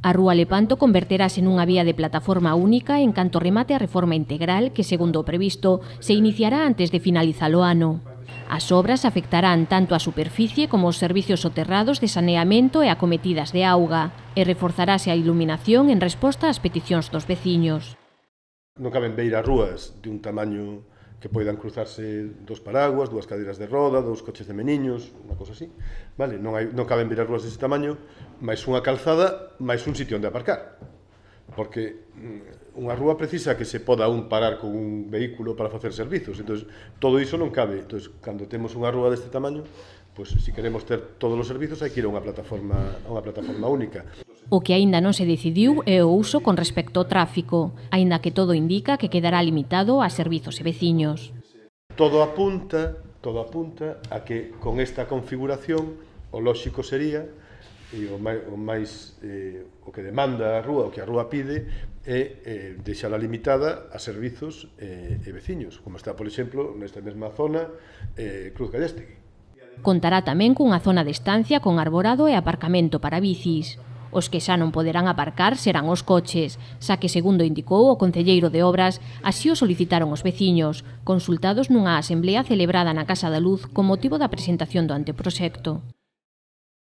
A Rúa Lepanto converterase nunha vía de plataforma única en canto remate a reforma integral que, segundo o previsto, se iniciará antes de finalizar o ano. As obras afectarán tanto a superficie como os servicios soterrados de saneamento e acometidas de auga, e reforzarase a iluminación en resposta ás peticións dos veciños. Non caben beiras rúas de un tamaño que poidan cruzarse dos paraguas, dúas cadeiras de roda, dous coches de meniños, unha cosa así. Vale? Non caben beiras rúas dese tamaño, máis unha calzada, máis un sitio onde aparcar. Porque unha rúa precisa que se poda un parar con un vehículo para facer servizos. Entón, todo iso non cabe. Entón, cando temos unha rúa deste tamaño, pois, se queremos ter todos os servizos, hai que ir a unha plataforma única. O que aínda non se decidiu é o uso con respecto ao tráfico, aínda que todo indica que quedará limitado a servizos e veciños. Todo apunta a que con esta configuración o lóxico sería, e o que demanda a rúa, o que a rúa pide, é deixala limitada a servizos e veciños, como está, por exemplo, nesta mesma zona, Cruz Galléstegui. Contará tamén cunha zona de estancia con arborado e aparcamento para bicis. Os que xa non poderán aparcar serán os coches, xa que, segundo indicou o concelleiro de Obras, así o solicitaron os veciños, consultados nunha asemblea celebrada na Casa da Luz con motivo da presentación do anteproxecto.